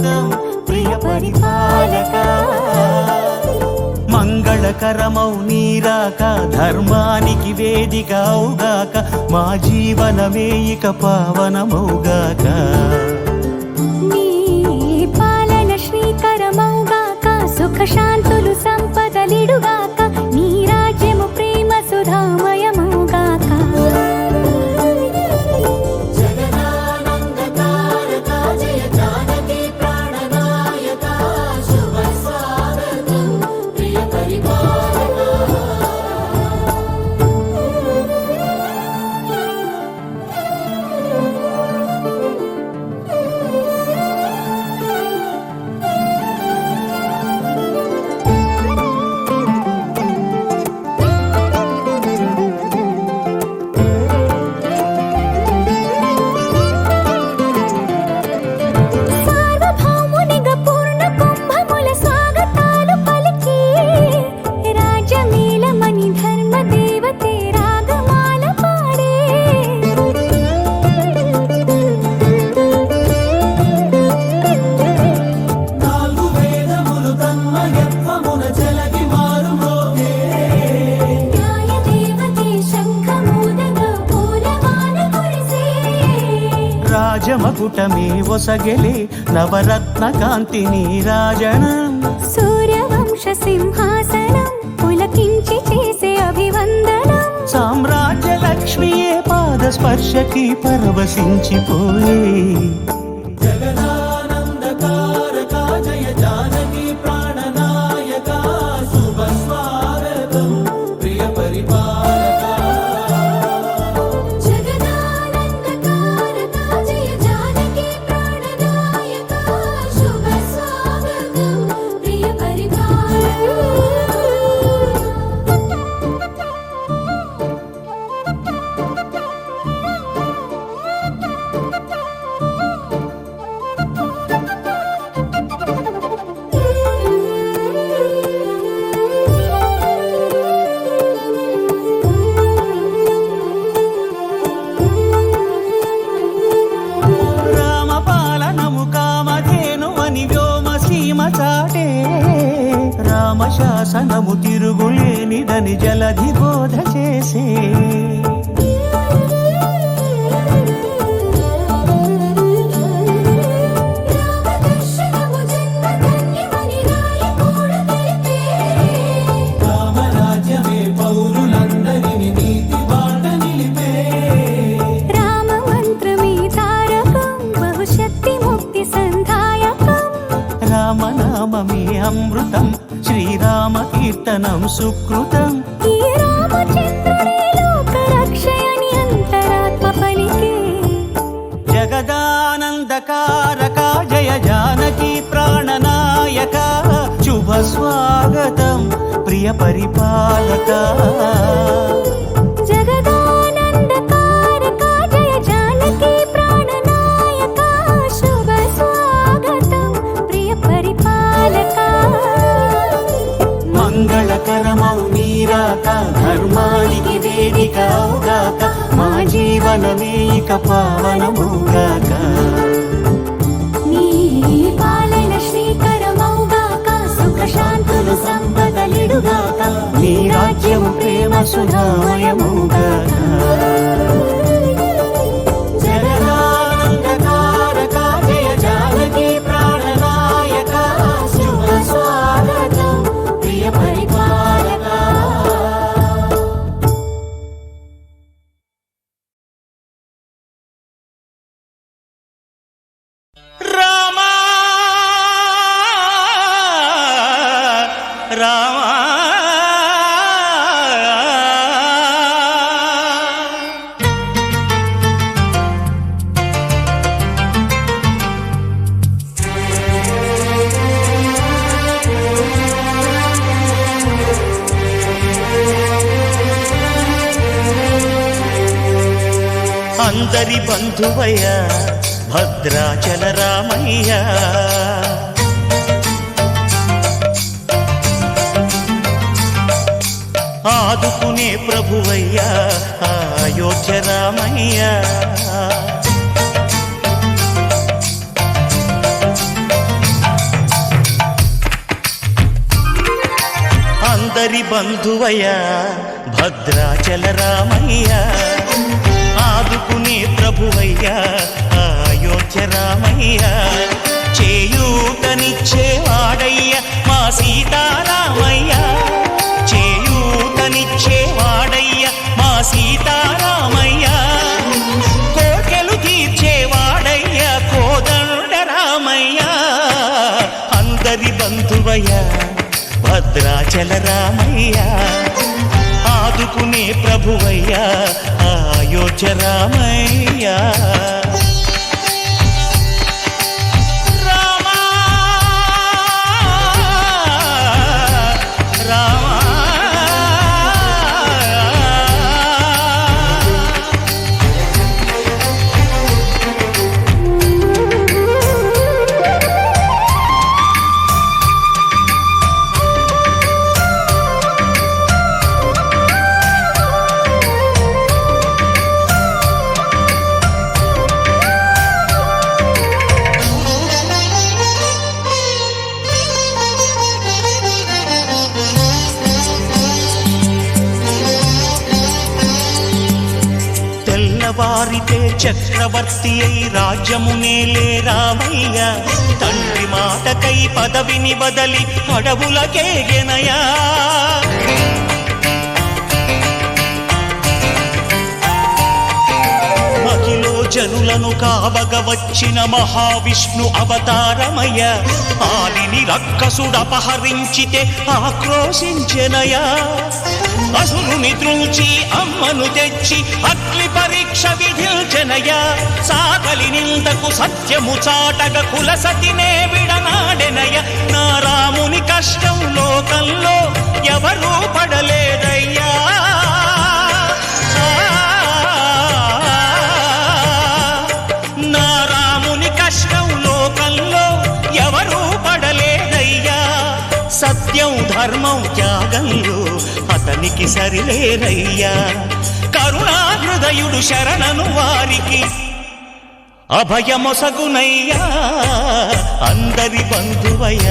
స్వాగతం ప్రియ పరిపాలక. మంగళకరమౌ నీరాక ధర్మానికి వేదిక అవుగాక, మా జీవనమే ఇక పావనమౌగాక. నీ పాలన శ్రీకరమౌగాక, సుఖ శాంతులు సంపదలిడుగాక, నీ రాజ్యము ప్రేమ సుధామయమౌగాక. రాజమకుటమే ఒసగెలే నవరత్న కాంతి నీరాజనం, సూర్యవంశ సింహాసనం పులకించి చేసే అభివందనం. సామ్రాజ్య లక్ష్మియే పాద స్పర్శకి పరవశించిపోయే. జగదానందకారక జయ జానకి ప్రాణనాయక, శుభ స్వాగతం ప్రియ పరిపాలక. రామశాసనము తిరుగులేనిదని జలధి బోధ చేసే. రామరాజ్యమే పౌరులందరిని నీతి బాట నిలిపే. రామ మంత్రమే తారకం బహుశక్తి ముక్తి సంధాయకం. రామనామమే అమృతం శ్రీరామ కీర్తనం సుకృతం. ఈ రామచంద్రుడే లోక రక్షయని అంతరాత్మ పలికే. జగదానందకారక జయ జానకి ప్రాణనాయక, శుభ స్వాగతం ప్రియ పరిపాలక. జగదానందకారక జయ జానకి ప్రాణనాయక, శుభ స్వాగతం ప్రియ పరిపాలక. మంగళకరమౌ నీరాక ధర్మానికి వేదిక అవుగాక, మా జీవనమే ఇక పావనమౌగాక. నీ పాలన శ్రీకరమౌగాక, సుఖ శాంతులు సంపదలిడుగాక, నీ రాజ్యము ప్రేమ సుధామయమౌగాక. జగదానందకారక జయ జానకి ప్రాణనాయక, శుభ స్వాగతం ప్రియ పరిపాలక. రామా రామా అందరి బంధువయ్య భద్రాచల రామయ్య, ఆదుకునే ప్రభువయ్యా అయోధ్య రామయ్య. అందరి బంధువయ్య భద్రాచల రామయ్య ఆదుకునే ప్రభువయ్య అయోధ్య రామయ్య చేయూతనిచ్చేవాడయ్య మా సీతారామయ్య చేయూతనిచ్చేవాడయ్య మా సీతారామయ్య కోర్కెలు తీర్చేవాడయ్య కోదండ రామయ్య అందరి బంధువయ్య భద్రాచల రామయ్య ఆదుకునే ప్రభువయ్య అయోధ్య రామయ్య వారితే చక్రవర్తి అయి రాజ్యమునేలే రామయ్య తండ్రి మాటకై పదవిని బదలి అడవులకేగెనయా మహిలో జనులను కావగ వచ్చిన మహావిష్ణు అవతారమయ్య ఆలిని రక్కసుడపహరించితే ఆక్రోశించెనయా అసురుని త్రుంచి అమ్మను తెచ్చి అగ్ని పరీక్ష విధించెనయ సాగలి నిందకు సత్యము చాటగ కుల సతినే విడనాడెనయ నా రాముని కష్టం లోకంలో ఎవరూ పడలేదయ్యా నా రాముని కష్టం లోకంలో ఎవరూ పడలేదయ్యా సత్యం ధర్మం త్యాగంలో అతనికి సరిలేరయ్యా కరుణా హృదయుడు శరణను వారికి అభయమొసగునయ్యా అందరి బంధువయ్య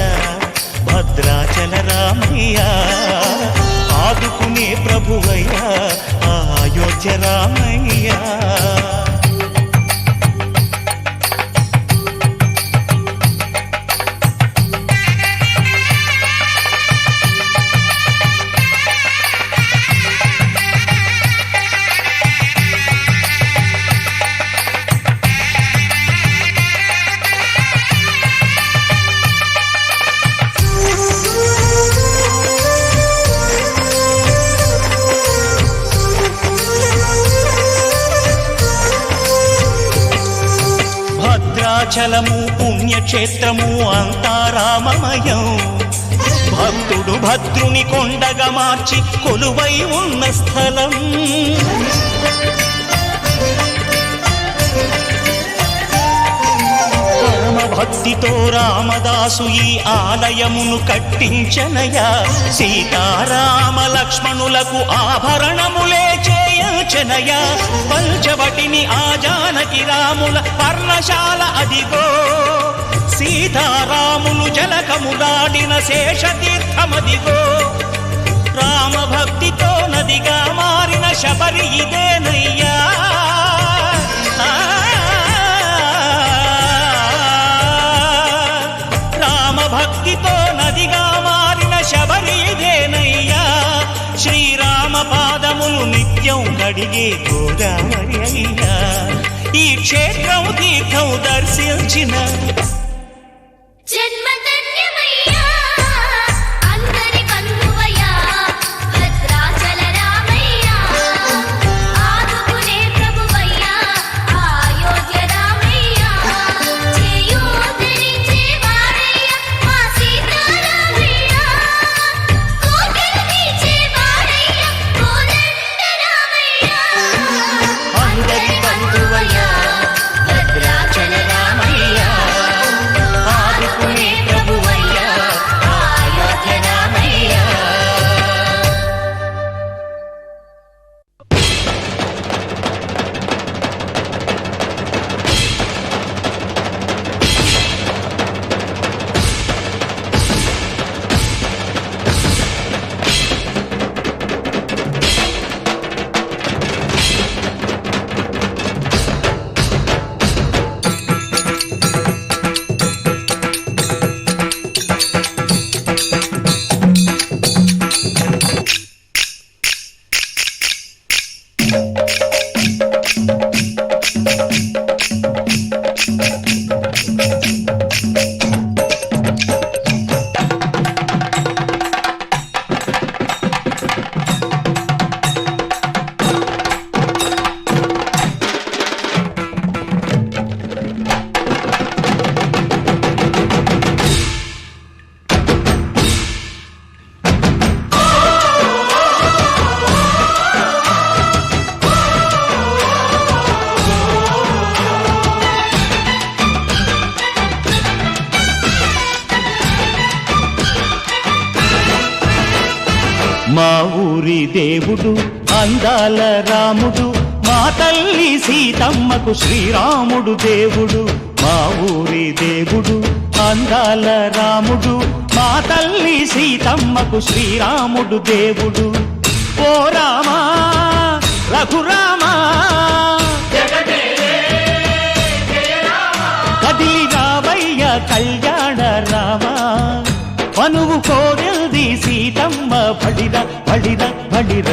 భద్రాచల రామయ్య ఆదుకునే ప్రభువయ్య అయోధ్య రామయ్య భద్రాచలము పుణ్యక్షేత్రము అంతా రామమయం భక్తుడు భద్రుని కొండగా మార్చి కొలువై ఉన్న స్థలం పరమ భక్తితో రామదాసు ఈ ఆలయమును కట్టించనయా సీతారామ లక్ష్మణులకు ఆభరణములే చేయచనయా పంచవటిని ఆ జానకి రాముల పర్ణశాల అదిగో సీతారాములు జలకములాడిన శేషతీర్థమదిగో రామభక్తితో నదిగా మారిన శబరి ఇదేనయ్యా రామభక్తితో నదిగా మారిన శబరి ఇదేనయ్యా శ్రీరామ పాదములు నిత్యం కడిగే గోదావరి అయ్యా ఈ క్షేత్రం తీర్థం దర్శించిన ఊరి దేవుడు అందాల రాముడు మా తల్లి సీతమ్మకు శ్రీరాముడు దేవుడు మా ఊరి దేవుడు అందాల రాముడు మా తల్లి సీతమ్మకు శ్రీరాముడు దేవుడు ఓ రామా రఘురామా కదిలి రావయ్య కళ్యాణ రామా మనువు కోరెల్ది సీతమ్మ బడిర బడిర బడిర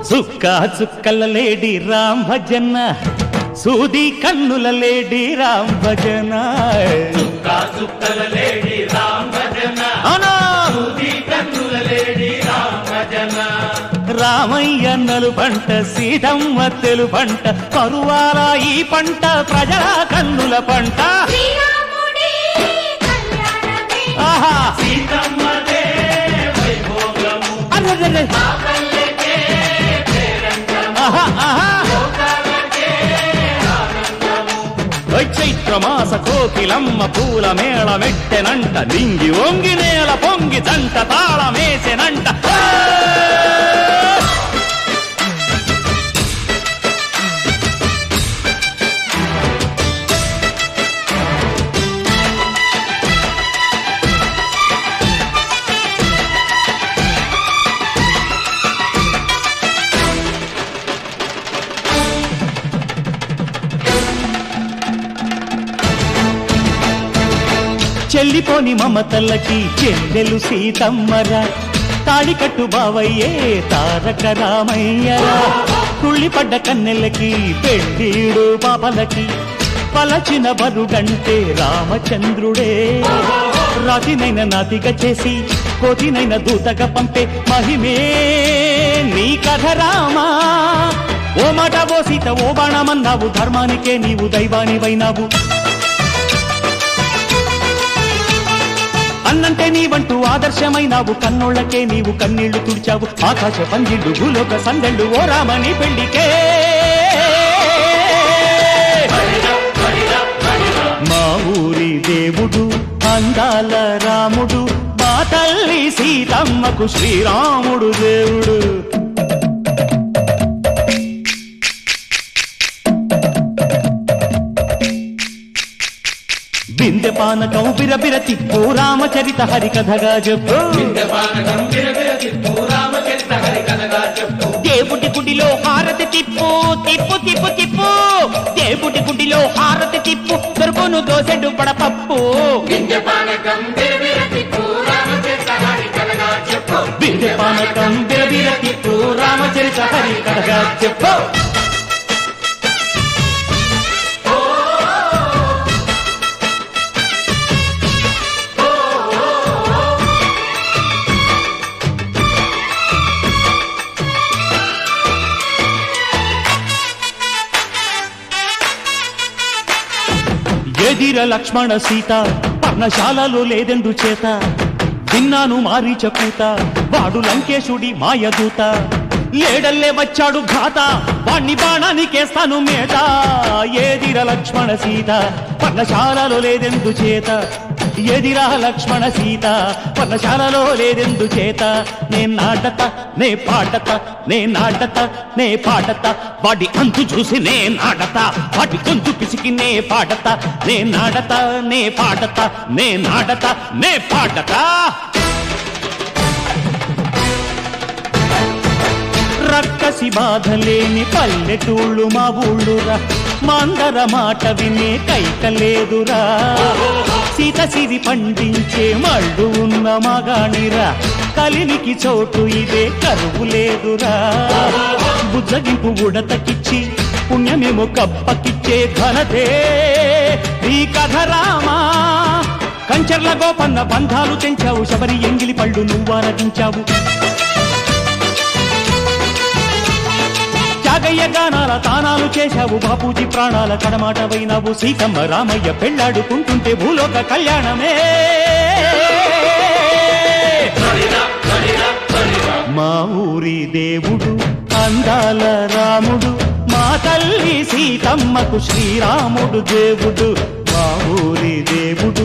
చుక్క చుక్కల లేడి రామ్ భజన సూది కన్నుల లేడి రామ్ భజన చుక్కల లేడి రామ్ భజన సూది కన్నుల లేడి రామ్ భజన రామయ్య నలు పంట సీతమ్మ తెలు పంట కరువాల ఈ పంట ప్రజల కన్నుల పంట ఆహా సీతమ్మదే వైభోగము అరే చైత్రమాస కోకిలమ్మ పూల మేళ మెట్టెనంట నింగి వంగి నేల పొంగి దంట తాళమేసెనంట చెల్లిపోని మమతల్లకి చెల్లెలు సీతమ్మరా తాడికట్టు బావయ్యే తారక రామయ్యరా తుళ్ళిపడ్డ కన్నెలకి పెళ్ళీడు పాపలకి పలచిన బరుడంటే రామచంద్రుడే రాతినైన నాతిగా చేసి కోతినైన దూతగా పంపే మహిమే నీ కథ రామా ఓ మాట ఓ సీత ఓ బాణమన్నావు ధర్మానికే నీవు దైవానివైనావు అన్నంటే నీవంటూ ఆదర్శమైనావు కన్నోళ్లకే నీవు కన్నీళ్లు తుడిచావు ఆకాశ పందిళ్ళు భూలోక సందళ్ళు ఓ రామని పెళ్లికే మా ఊరి దేవుడు అందాల రాముడు మా తల్లి సీతమ్మకు శ్రీరాముడు దేవుడు బిందె పానకం బిరబిర తిప్పు రామచరిత హరికథగా చెప్పు దేవుడి గుడిలో హారతి తిప్పు తిప్పు తిప్పు తిప్పు దేవుడి గుడిలో హారతి తిప్పు దొరుకును దోసెడు పడపప్పు బిందె పానకం బిరబిర తిప్పు రామచరిత హరికథగా చెప్పు ఎదిర లక్ష్మణ సీత పర్ణశాలలో లేదెందు చేత విన్నాను మారీచ కూత వాడు లంకేశుడి మాయదూత లేడల్లే వచ్చాడు ఘాత వాణ్ణి బాణానికేస్తాను మేట ఏదిర లక్ష్మణ సీత పర్ణశాలలో లేదెందు చేత ఎదిరా లక్ష్మణ సీత పర్ణశాలలో లేదెందు చేత నే నాటత నే పాటత నే నాటత నే పాటత వాడి అంతు చూసి నే నాటత వాడి గొంతు పిసికి నే పాటత నే నాటత నే పాటత నే నాటత నే పాటత రక్కసి బాధలేని పల్లెటూళ్ళు మా ఊళ్ళురా మందర మాట వినే కైకలేదురా సీత సిరి పండించే మళ్ళు ఉన్న మగాణిరా కలినికి చోటు ఇదే కరువు లేదురా బుజ్జగింపు ఉడతకిచ్చి పుణ్యమేమో కప్పకిచ్చే ఘనతే ఈ కథ రామా కంచర్ల గోపన్న బంధాలు తెంచావు శబరి ఎంగిలి పళ్ళు నువ్వారగించావు త్యాగయ్య గానాల తానాలు చేశావు బాపూజీ ప్రాణాల కడమాటవైనావు సీతమ్మ రామయ్య పెళ్ళాడుకుంటుంటే భూలోక కళ్యాణమే మా ఊరి దేవుడు అందాల రాముడు మా తల్లి సీతమ్మకు శ్రీరాముడు దేవుడు మా మా ఊరి దేవుడు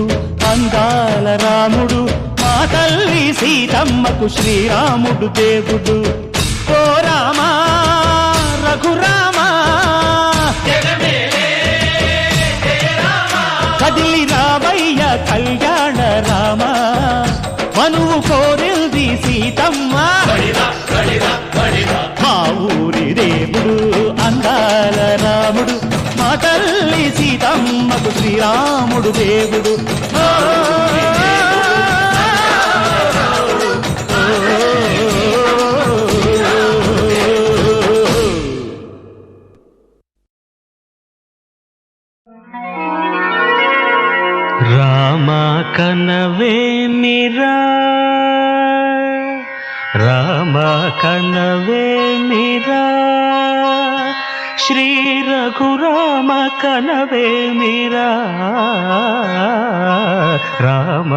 అందాల రాముడు మా తల్లి సీతమ్మకు శ్రీరాముడు దేవుడు ఓ రామా రఘురామా కదిలి రామయ్య కళ్యాణ రామ మనువు కోరింది సీతమ్మ మా ఊరి దేవుడు అందాల రాముడు మా తల్లి సీతమ్మకు శ్రీరాముడు దేవుడు రామ కనవేమిరా రామ కనవేమిరా శ్రీ రఘురామ కనవేమిరా రామ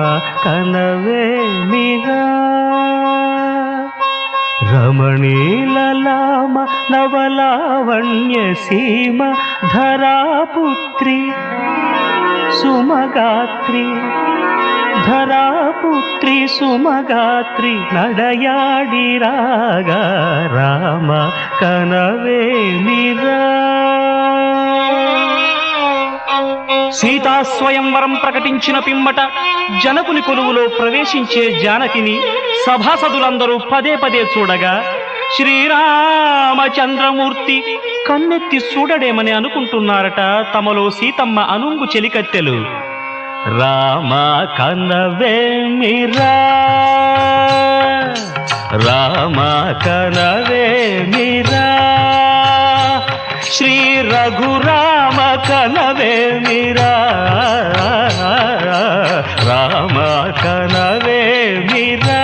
కనవేమిరా రమణీలలామ నవలావణ్య సీమ ధరాపుత్రి సుమగాత్రి ధరాపుత్రి సుమగాత్రి నడయాడి రాగా రామ కనవేమిరా సీతా స్వయంవరం ప్రకటించిన పిమ్మట జనకుని కొలువులో ప్రవేశించే జానకిని సభాసదులందరూ పదే పదే చూడగా శ్రీరామచంద్రమూర్తి కన్నెత్తి చూడడేమని అనుకుంటున్నారట తమలో సీతమ్మ అనుంగు చెలికత్తెలు రామ కనవేమిరా రామ కనవేమిరా శ్రీ రఘురామ కనవేమిరా రామ కనవేమిరా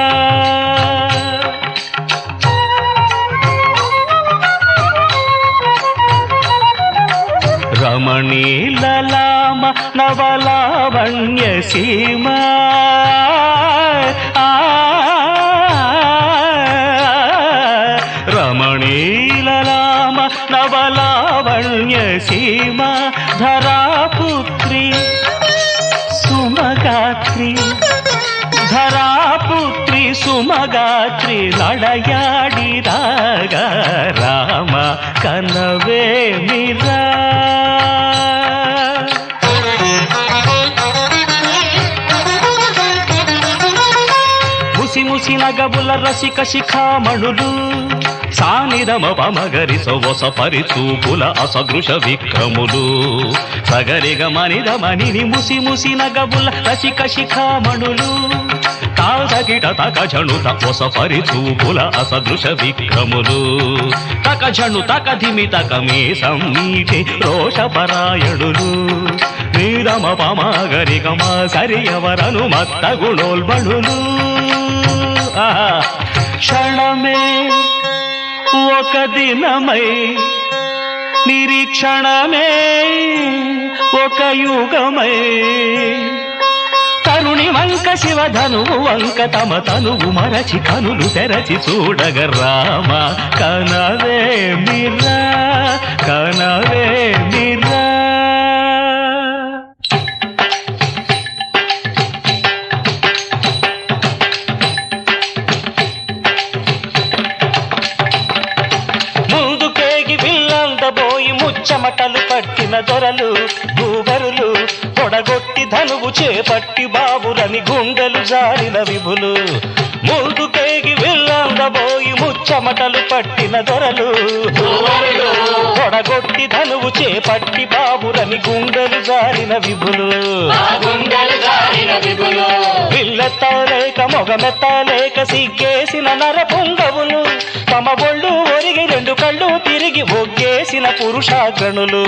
రమణీలలామ నవలావణ్య సీమ రమణీలలామ నవలావణ్య సీమ ధరాపుత్రి సుమగాత్రి ధరాపుత్రి సుమగాత్రి నడయాడి రాగా రామ కనవేమిరా ముసి ముసి నగబుల రసిక శిఖామణులు సానిదమ పమగరి సొవస పరిచూపుల అసదృశ విక్రములు సగరిగ మనిదమని ముసి ముసి నగబుల రసిక శిఖామణులు తాదగిట తక జణుత ఒస పరిచూపుల అసదృశ విక్రములు తక జణు తక ధిమి తక మీసం నీటి రోషపరాయణులు నీరమ పమగరి గమ సరియవరను మత్త గుణోల్బణులు క్షణమే ఒక దినమై నిరీక్షణమే ఒక యుగమై తరుణి వంక శివధనువు వంక తమ తనువు మరచి కనులు తెరచి చూడగ రామ కనవేమిరా కనవేమిరా చెమటలు పట్టిన దొరలు భూవరులు పొడగొట్టి ధనువు చేపట్టి బాబురని గుండెలు జారిన విభులు ముందుకేగి వెళ్ళందబోయి ముచ్చమటలు పట్టిన దొరలు పొడగొట్టి ధనువు చేపట్టి బాబురని గుండెలు జారిన విభులు విల్లెత్తలేక మొగమెత్తలేక సిగ్గేసిన నర పొంగవులు తమ ఒళ్ళు ఒరిగి రెండు కళ్ళు తిరిగి ఒగ్గేసిన పురుషాగ్రణులు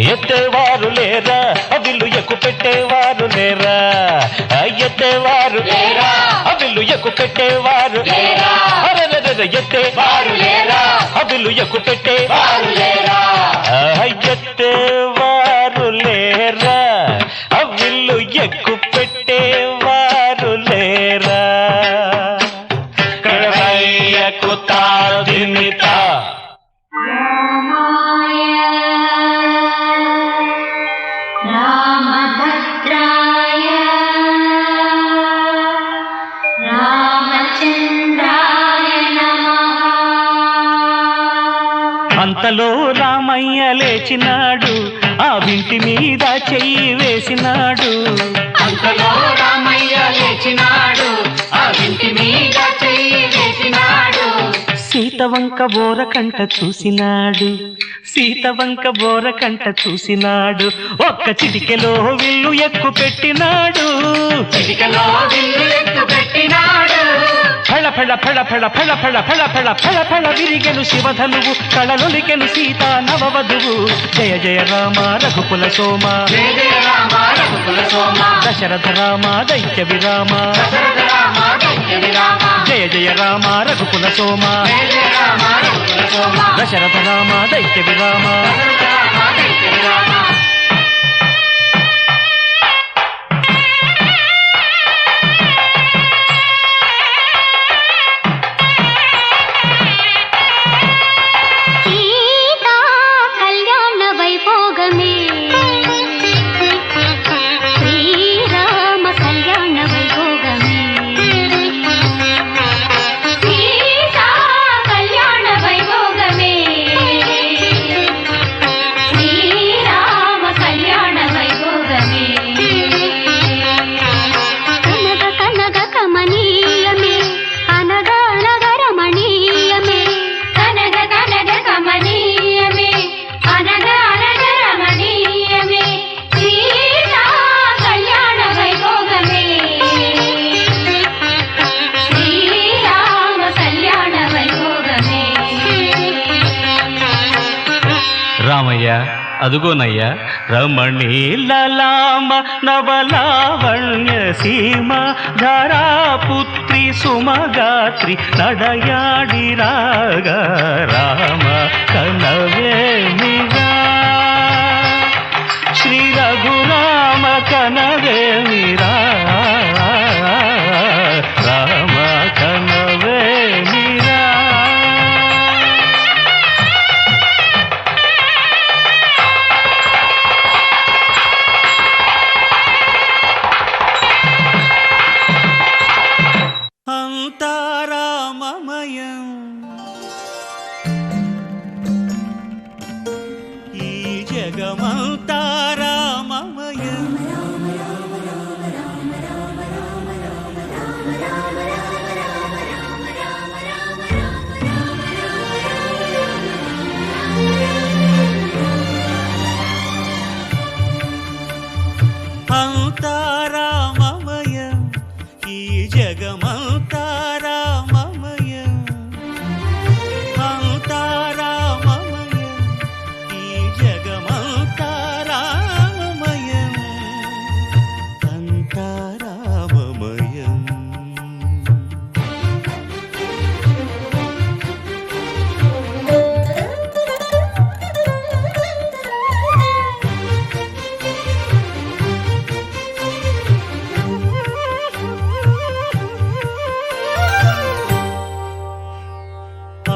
ఎత్తేవారు లేరా అవిల్లు ఎక్కు పెట్టేవారు లేరా ఎత్తేవారు లేరా అవిల్లు ఎక్కు పెట్టేవారు లేరా ఎత్తేవారు లేరా అవిల్లు ఎక్కు పెట్టేవారు లేరా ఎత్తేవారు లేరా అవిల్లు ఎక్కు పెట్టేవారు లేరా రామాయ రామ అంతలో రామయ్య లేచినాడు, ఆ వింటి మీద చెయ్యి వేసినాడు. అంతలో రామయ్య లేచినాడు, ఆ వింటి మీద చెయ్యి వేసినాడు. సీతవంక బోరకంట చూసినాడు, సీతవంక బోరకంట చూసినాడు. ఒక్క చిటికెలో విల్లు ఎక్కు పెట్టినాడు, చిటికలో విల్లు ఎక్కు పెట్టినాడు. ఫళ ఫళ ఫళ ఫళ ఫళ ఫళ ఫళ ఫళ ఫళ ఫళ విరిగెను శివధనువు, కళలొలికెను సీతా నవవధువు. జయ జయ రామ రఘుకుల సోమ, జయ జయ రామ రఘుకుల సోమ, దశరథ రామ దైత్య విరామ. దశరథ రామ దైత్య విరామ. జయ జయ రామ రఘుకుల సోమ, జయ జయ రామ రఘుకుల సోమ, దశరథ రామ దైత్య విరామ. దశరథ రామ దైత్య విరామ. సీతా కళ్యాణ వైభోగమే, శ్రీరామ కళ్యాణ వైభోగమే. సీతా కళ్యాణ వైభోగమే, శ్రీరామ కళ్యాణ వైభోగమే. కనగ కనగ కమనీయమే, అనగా అనగా రమణీయమే. కనగ కనగ కమనీయమే, అనగా అనగా రమణీయమే. సీతా కళ్యాణ వైభోగమే, శ్రీరామ కళ్యాణ వైభోగమే. రామయ్య అదుగోనయ్యా రమణీలలామ నవలావణ్య సీమ ధరాపుత్రి సుమగాత్రి నడయాడి రాగా రామ కనవేమిరా, శ్రీ రఘురామ కనవేమిరా, రామ కనవేమిరా. అంతారామమయం ఈ జగమంతారామమయం. అంతారామమయం ఈ జగమంతారామమయం. అంతారామమయం ఈ జగమంతారామమయం. అంతారామమయం.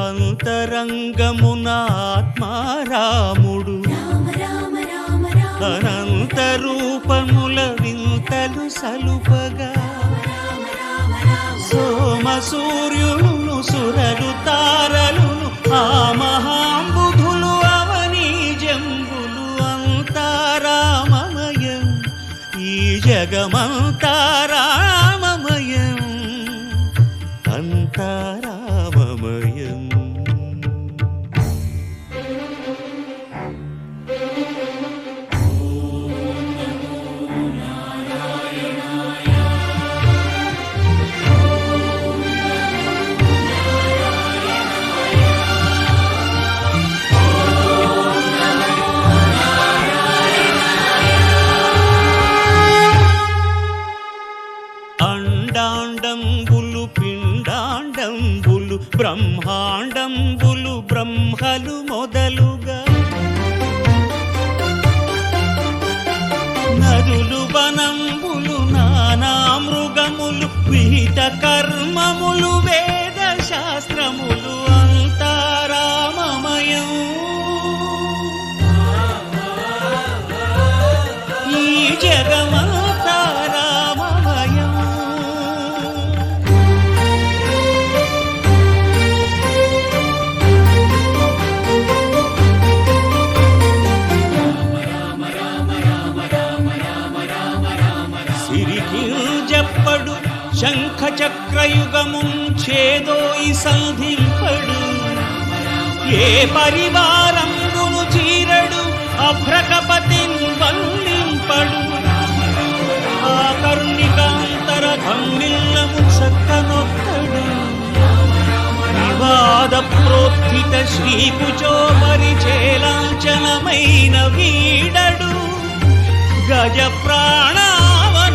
అంతరంగమున ఆత్మారాముడు, అనంత రూపముల వింతలు సలుపగా. సోమ సూర్యులను సురలు తారలును ఆ మహాంబుధులు అవనీ జంబులు. అంతారామమయం ఈ జగమంతారామమయం. అంతారామమయం. అండాండంబులు పిండాండంబులు బ్రహ్మాండంబులు బ్రహ్మలు మొదలుగా. నదులు వనంబులు నానా మృగములు విహిత కర్మములు వేద శాస్త్రములు. అంతారామమయం ఈ జగమంతారామమయం. యుగముంచేదోయి సంధింపడు ఏ పరివారంబును చీరడు అభ్రకపతిన్ వల్లింపడు ఆ కర్ణికాంతర ధమ్మిల్లము చక్కనొక్కడు వివాద ప్రోత్థిత శ్రీకుచో పరిచేలాంఛనమైన వీడడు గజ ప్రాణావనోత్సాహి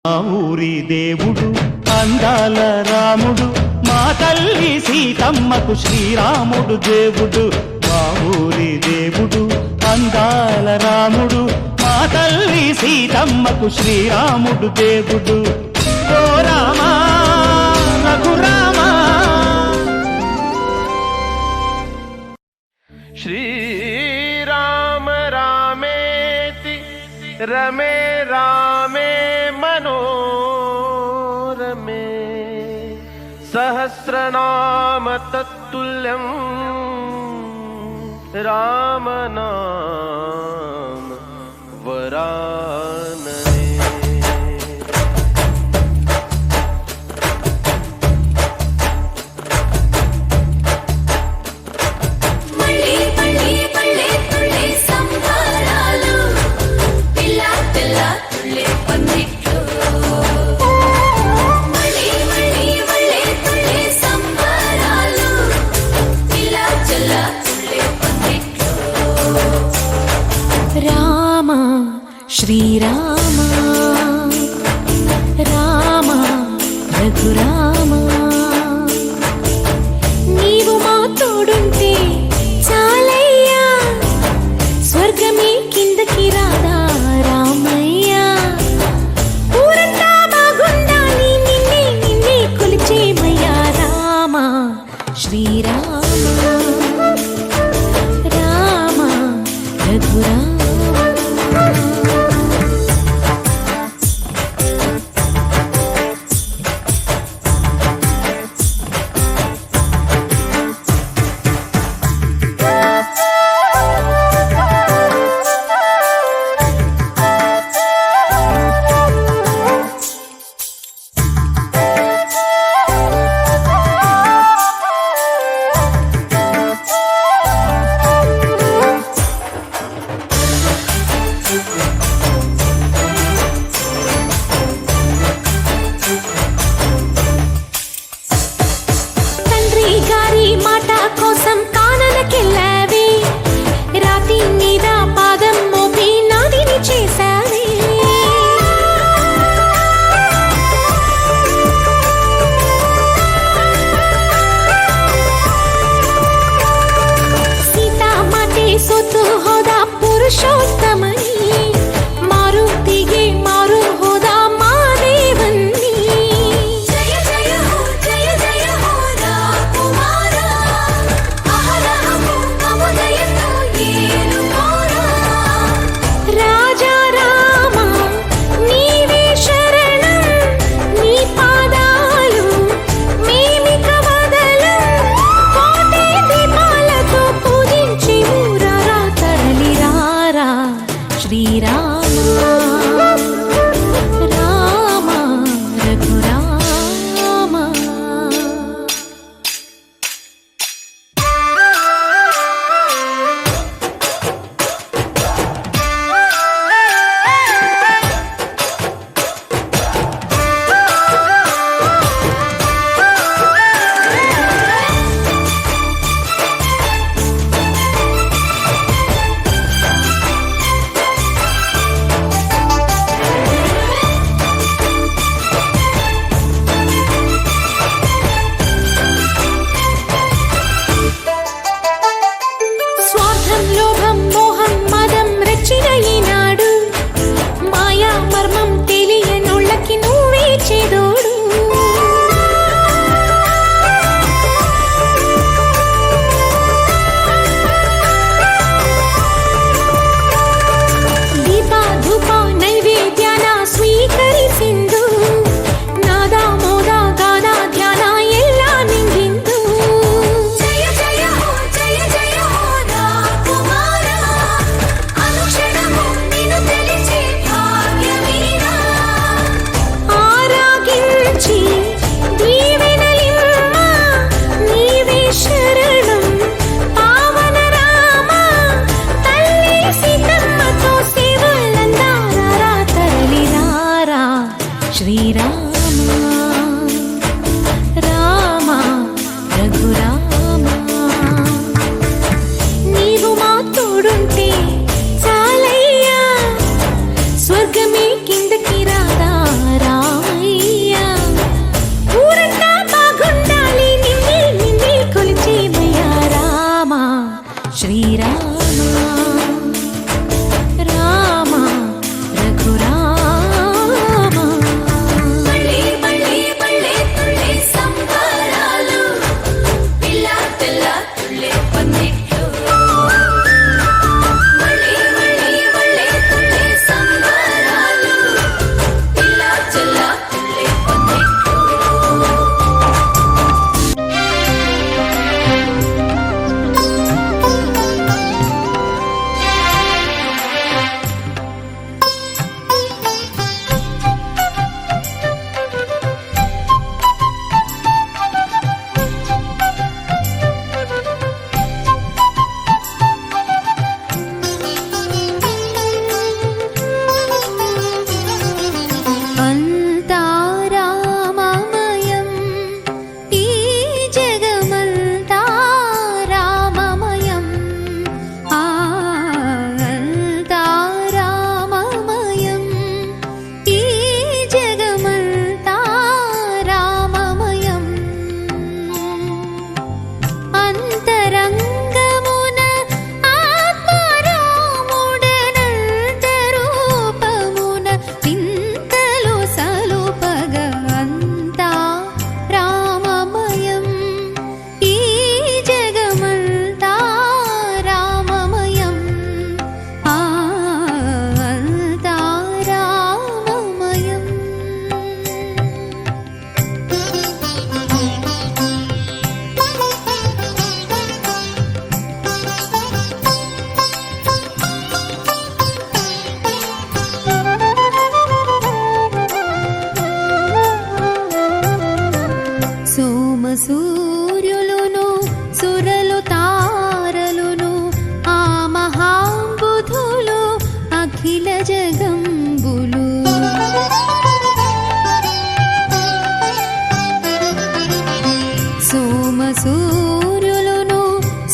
మా ఊరి దేవుడు అందాల రాముడు మా తల్లి సీతమ్మకు శ్రీరాముడు దేవుడు మా ఊరి దేవుడు అందాల రాముడు మా తల్లి సీతమ్మకు శ్రీరాముడు దేవుడు ఓ రామా రఘురామా श्रीराम रामेति रमे रामे मनोरमे सहस्रनाम तत्तुल्यं रामनाम वरानने రామ శ్రీరామ రామ రఘురామ నీవు మా తోడుంటే చాలయ్యా స్వర్గమే కిందకి రాదా రామయ్యా ఊరంతా బాగుండాలి నిన్నే నిన్నే కొలిచేమయ్యా రామ శ్రీరామ రామ రఘురామ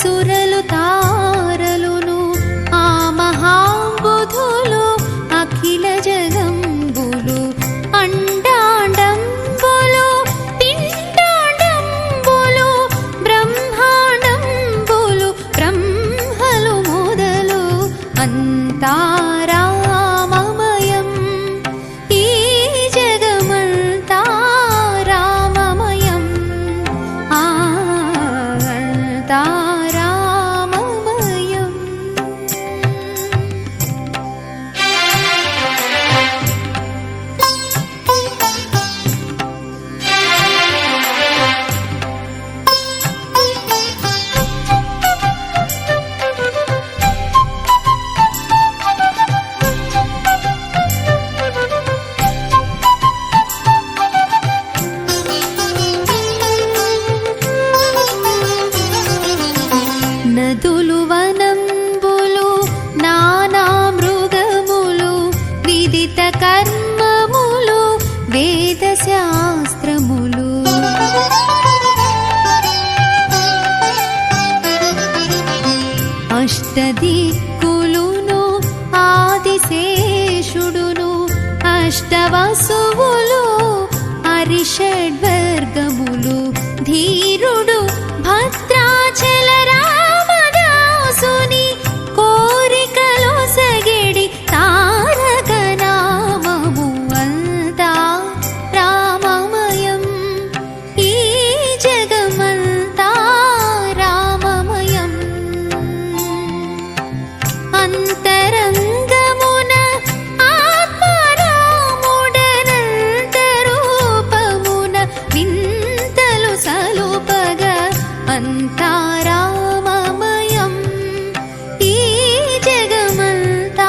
సురలు తారలును ఆ మహాబుధులు అఖిల జగంబులు అండాండంబులు పిండాండంబులు బ్రహ్మాండంబులు బ్రహ్మలు మొదలు అంతారామమయం ఈ జగమంతా రామమయం అంతారామమయం. నదులు వనంబులు నానా మృగములు విదిత కర్మములు వేద శాస్త్రములు అష్టదిక్కులును ఆదిశేషుడును అష్టవసువులు అరిషడ్వర్గములు ధీరుడు భద్రాచల రామదాసుని కోరికలో సగెడి తారక నామము అంతా రామమయం ఈ జగమంతా రామమయం. అంతరంగమున ఆత్మారాముడనంతరూపమున వింతలు సలుపగా అంతారామమయం ఈ జగమంతా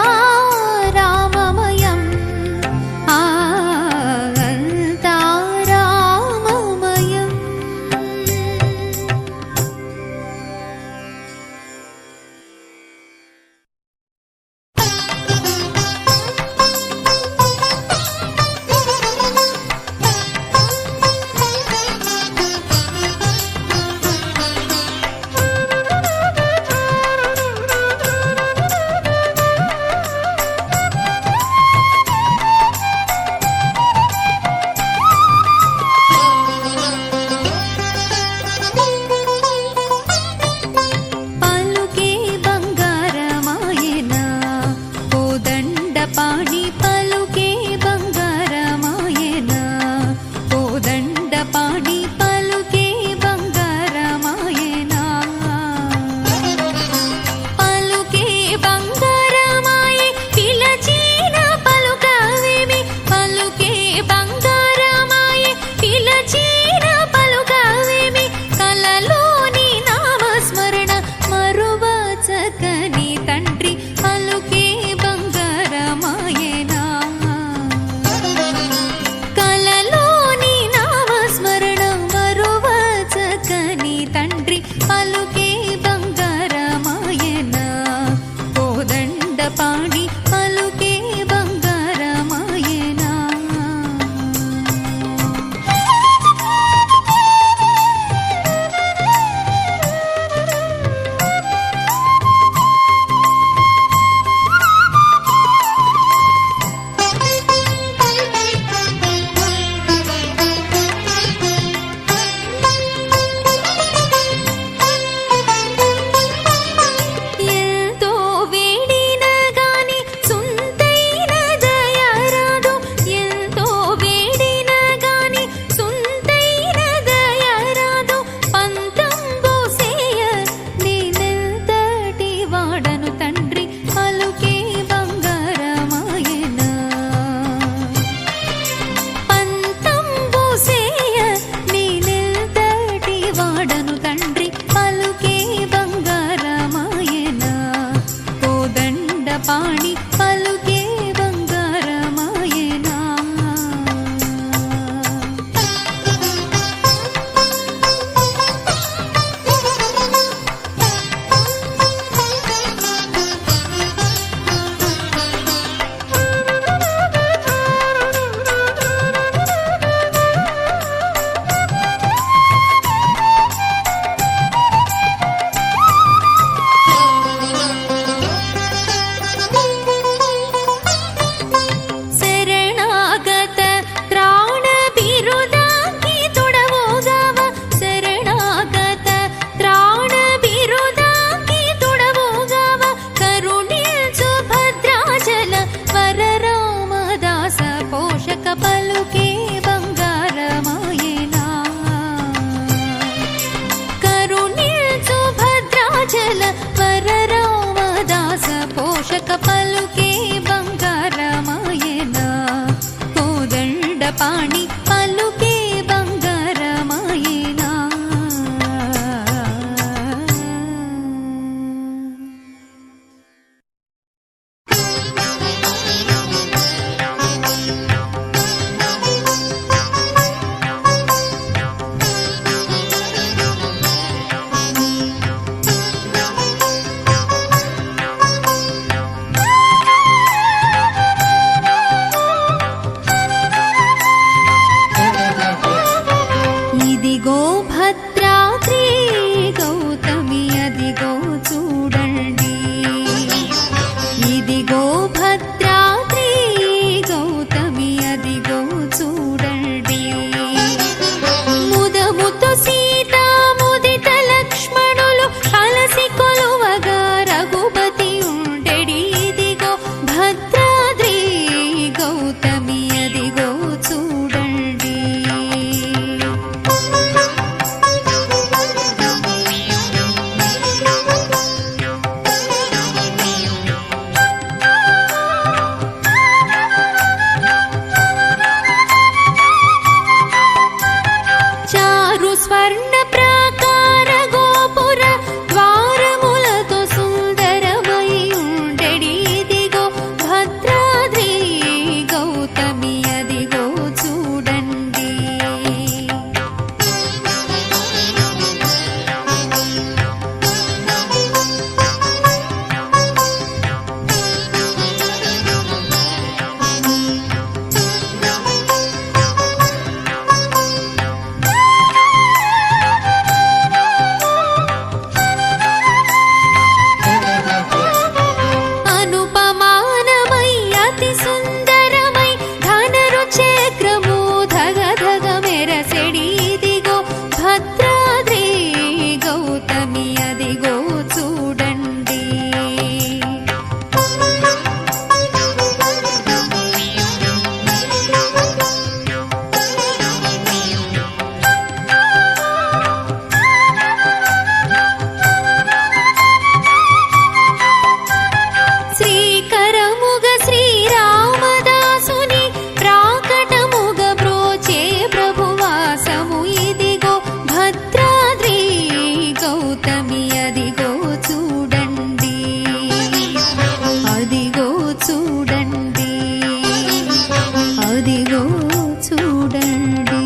రామమయం అంతారామమయం. పలుకే బంగారమాయన కోదండపాణి పలుకే బంగారమాయన కోదండపాణి పలుకే బంగారమాయన పలుకే బంగారమాయే పిలచిన పలుకవేమి పలుకే బంగారమాయే పిలచిన పలుకవేమి కలలోని నామస్మరణ మరువచకని తండ్రి పలుకే బంగారమాయనా కలలోని నామస్మరణ మరువచకని తండ్రి పలుకే బంగారమాయనా కోదండపాణి పలుకే బంగారమాయనా. ప్రజల వరరామదాస పోషక పలుకే బంగారమాయన కోదండ పాణి పలుకే బంగారమాయన ఇదిగో భద్రాద్రి గౌతమి అదిగో చూడండి ఇదిగో భద్రాద్రి గౌతమి అదిగో చూడండి ముదముతో సీత ముదిత లక్ష్మణులు కలసి కొలువగా రఘుపతి ఉండెడి ఇదిగో భద్రాద్రి గౌతమి అదిగో చూడండి చారు స్వర్ణ ప్రాకార గోపుర ద్వారములతో సుందరమై ఉండెడి ఇదిగో భద్రాద్రి గౌతమి అదిగో చూడండి అనుపమానమై అతి సుందరమై ధనరు చక్రము ధగ ధగ మెరసెడి ఇదిగో భద్రాద్రి గౌతమి అదిగో చూడండి శ్రీకరముగ శ్రీరామదాసుని ప్రాకటముగ బ్రోచే ప్రభువాసము ఇదిగో భద్రాద్రి గౌతమి అదిగో చూడండి అదిగో చూడండి అదిగో చూడండి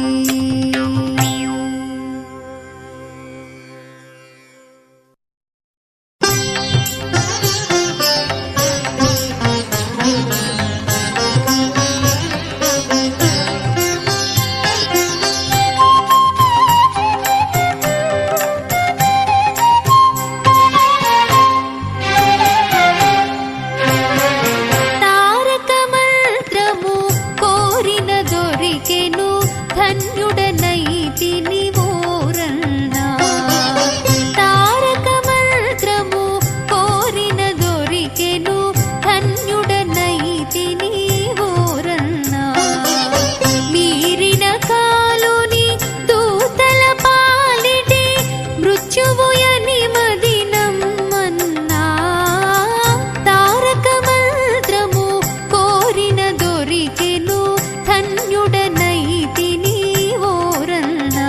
తారక మంత్రము కోరిన దొరికెను ధన్యుడనైతిని ఓరన్నా తారక మంత్రము కోరిన దొరికెను ధన్యుడనైతిని ఓరన్నా మీరిన కాలుని దూతల పాలిటి మృత్యువుయని మదినమ్మన్నా తారక మంత్రము కోరిన దొరికెను ధన్యుడనైతిని ఓరన్నా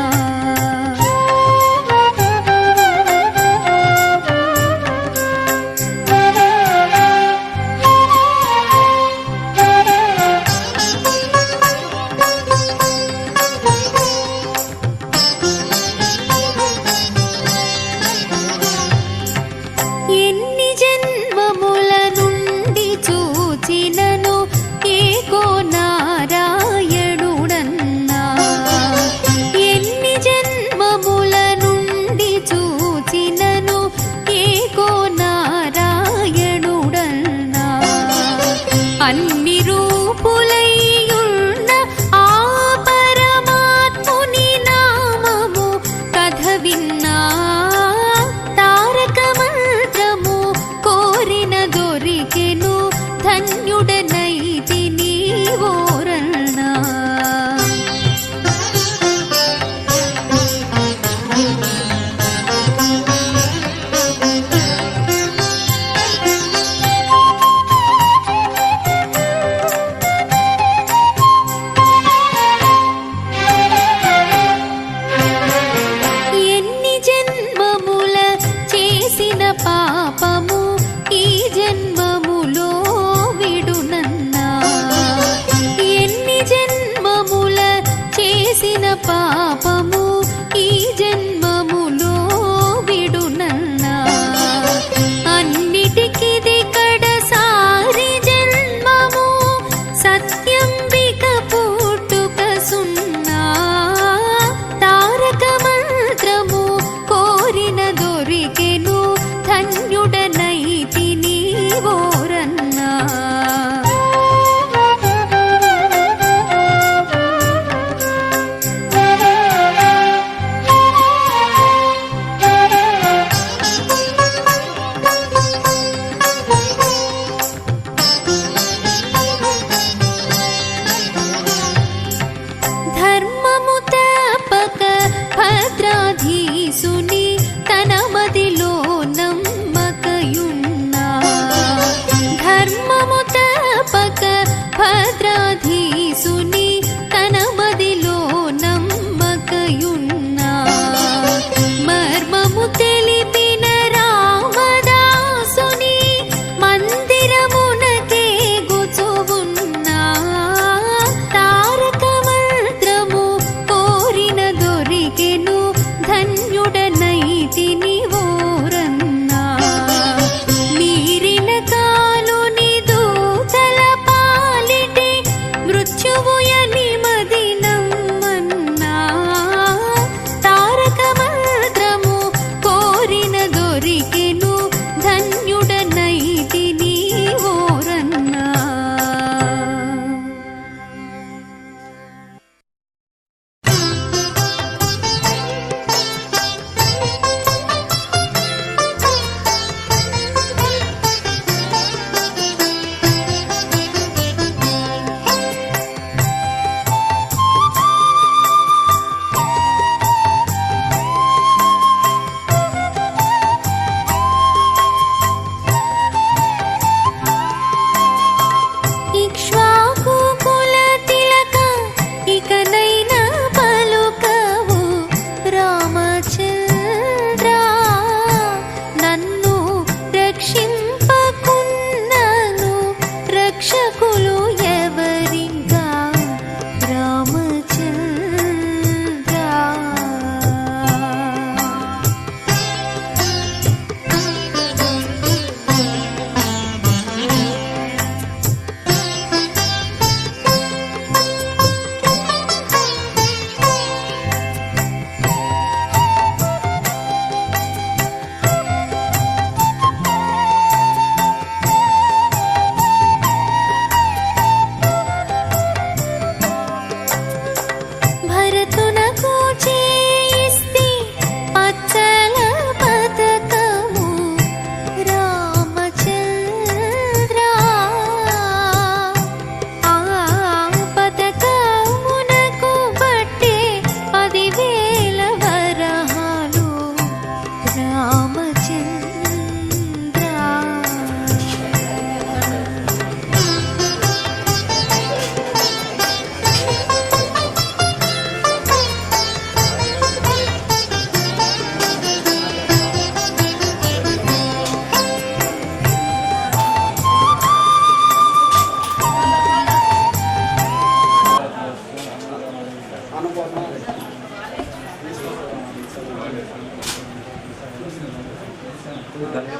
సుధాకర్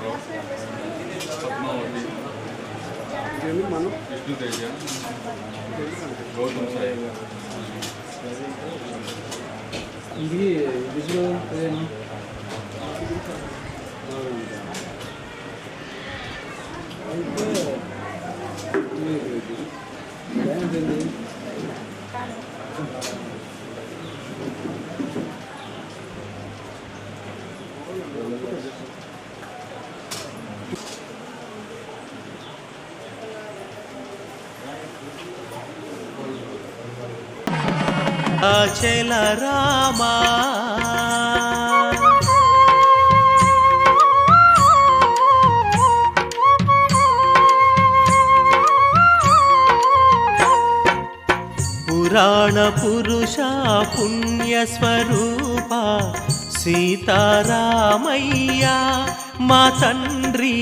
రావు, పద్మావతి, విష్ణుతేజ, గౌతమ్ సాయి. ఇది విజువల్ అదేనా అచల రామా పురాణ పురుష పుణ్యస్వరూప సీతారామయ్య మా తండ్రి.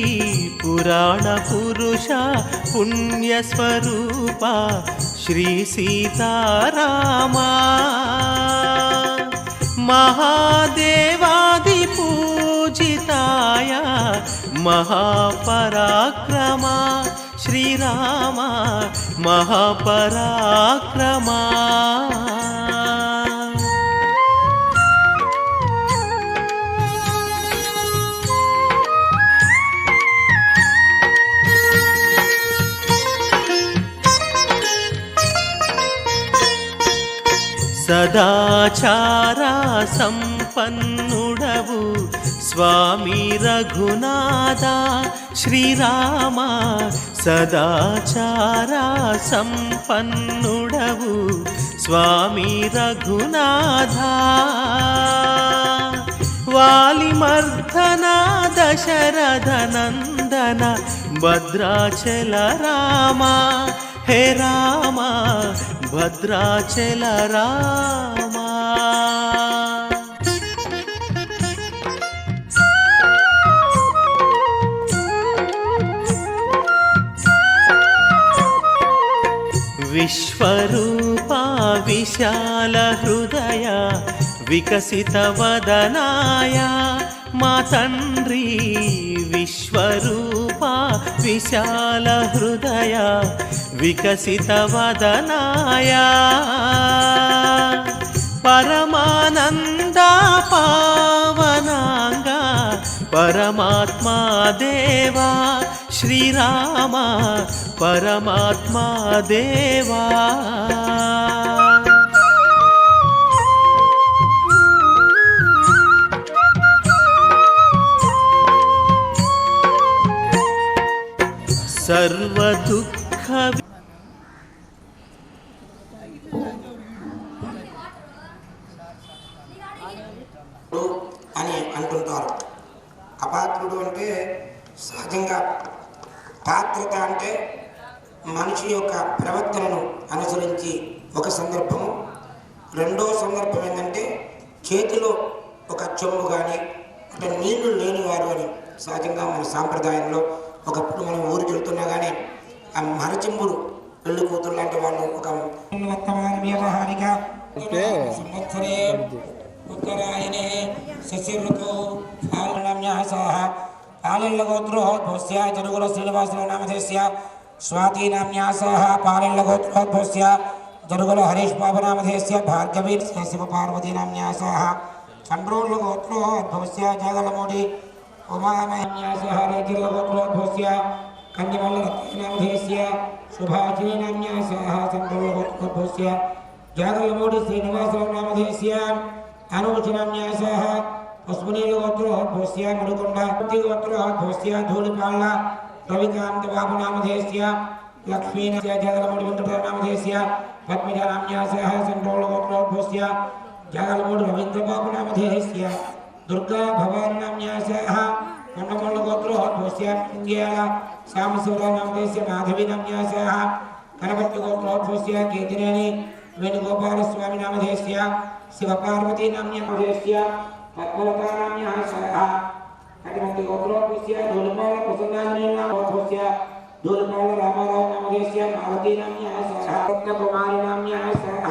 పురాణ పురుష పుణ్యస్వరూప శ్రీ సీతారామా. మహాదేవాది పూజితాయ మహాపరాక్రమ శ్రీరామ మహాపరాక్రమా. సదాచార సంపన్నుడవు స్వామి రఘునాథ శ్రీరామ. సదాచార సంపన్నుడవు స్వామి రఘునాథ. వాలిమర్ధన దశరథ నందన భద్రాచల రామ. హే రామ భద్రాచల రామ. విశ్వరూప విశాల హృదయ వికసిత వదనాయ మా తండ్రి. విశ్వరూప విశాల హృదయ వికసిత వదనాయ. పరమానంద పావనాంగ పరమాత్మా దేవా శ్రీరామ పరమాత్మా దేవా. సర్వదుఃఖ అని అంటుంటారు. అపాత్రుడు అంటే సహజంగా, పాత్రత అంటే మనిషి యొక్క ప్రవర్తనను అనుసరించి ఒక సందర్భము. రెండో సందర్భం ఏంటంటే చేతిలో ఒక చెంబు కానీ అంటే నీళ్లు లేనివారు అని. సహజంగా మన సాంప్రదాయంలో ఒకప్పుడు మనం ఊరికి వెళ్తున్నా కానీ ఆ మరచెంబులు పెళ్లి కూతురు లాంటి వాళ్ళు ఒక సంవత్సరే ఉత్తరాయణే శశిఋతు ఫాల్గుణామ్యాసః పాలెల్లగోత్రోద్భవస్య జరుగుల శ్రీనివాసుల నామధేస్య స్వాతి నామ్యాసః పాలెల్లగోత్రోద్భవస్య జరుగుల హరీష్ బాబు నామధేస్య భార్గవీ శివ పార్వతీ నామ్యాసః చంద్రోల్లగోత్రోద్భవస్య జగలమూడి ఉమామయాసః రేజిల్లగోత్రోద్భవస్య కన్యమల్ల నామధేస్య సుభాషిణీ నామ్యాసః చంద్రోల్లగోత్రోద్భవస్య జగలమూడి శ్రీనివాసుల నామధేస్య అనుచనామ్యాసః పశుపనీలగోత్రోద్భవస్య మడుకొండ గోత్రోద్భవస్య ధూళిపాళ్ళ రవికాంత బాబు నామధేస్య లక్ష్మీనస్య జగలమూడి వెంకట నామధేస్య పద్మిజ నామ్యాసః చంద్రోల్లగోత్రోద్భవస్య జగలమూడి రవీంద్రబాబు నామధేస్య దుర్గా భవాని నామ్యాసః కొండమల్లగోత్రోద్భవస్య ఇంగ్యాల శ్యామశివరావు నామధేస్య మాధవి నామ్యాసః గణపతి గోత్రోద్భవస్య కీర్తినేని వేణుగోపాలస్వామి నామధేస్య శివపార్వతీ నామ్యామధేస్య పద్మలతా నామ్యాసః కటిమంతి గోత్రోద్భవస్య ధూళిపాళ్ళ ప్రసన్నాంజనేయ నామధేస్య ధూళిపాళ్ళ రామారావు నామధేస్య మాలతీ నామ్యాసః రత్నకుమారి నామ్యాసః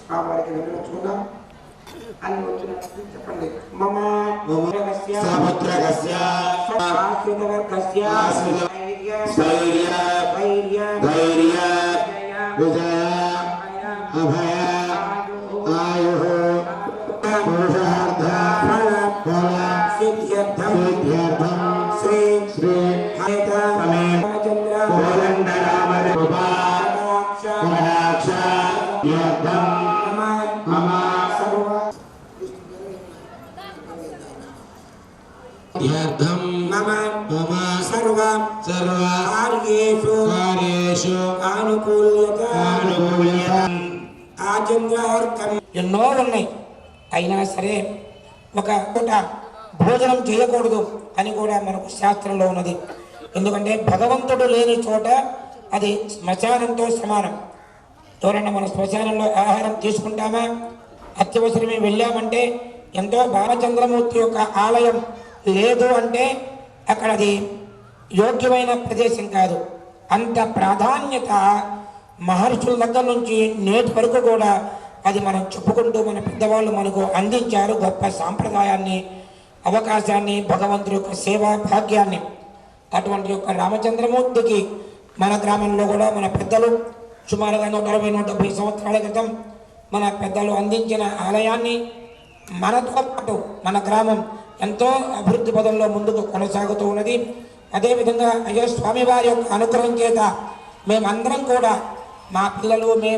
ఆ వారికి వివరించుకుందాం. అని వచ్చినట్టు చెప్పండి. మమ సముద్రకస్య ఆశ్రితవర్గస్య స్థైర్య ధైర్య విజయ అభయ ఆయుః పురుషార్థ ఫల సిద్ధ్యర్థం శ్రీ శ్రీ రామచంద్ర కోదండ రామ కటాక్ష యర్థం మమ యర్థం మమ మమ సర్వ కార్యేషు ఆనుకూల్యత ఆచంద్రార్కం ఎన్నో ఉన్నాయి. అయినా సరే ఒక పూట భోజనం చేయకూడదు అని కూడా మనకు శాస్త్రంలో ఉన్నది. ఎందుకంటే భగవంతుడు లేని చోట అది శ్మశానంతో సమానం. ఎవరన్నా మన శ్మశానంలో ఆహారం తీసుకుంటామా? అత్యవసరమే వెళ్ళామంటే ఎంతో బాలచంద్రమూర్తి యొక్క ఆలయం లేదు అంటే అక్కడ అది యోగ్యమైన ప్రదేశం కాదు. అంత ప్రాధాన్యత మహర్షుల దగ్గర నుంచి నేటి వరకు కూడా అది మనం చెప్పుకుంటూ మన పెద్దవాళ్ళు మనకు అందించారు. గొప్ప సాంప్రదాయాన్ని, అవకాశాన్ని, భగవంతుడి యొక్క సేవా భాగ్యాన్ని. అటువంటి యొక్క రామచంద్రమూర్తికి మన గ్రామంలో కూడా మన పెద్దలు సుమారుగా 160-170 సంవత్సరాల క్రితం మన పెద్దలు అందించిన ఆలయాన్ని మనతో పాటు మన గ్రామం ఎంతో అభివృద్ధి పదంలో ముందుకు కొనసాగుతూ ఉన్నది. అదేవిధంగా అయ్యో స్వామివారి యొక్క అనుగ్రహం చేత మేమందరం కూడా మా పిల్లలు మేము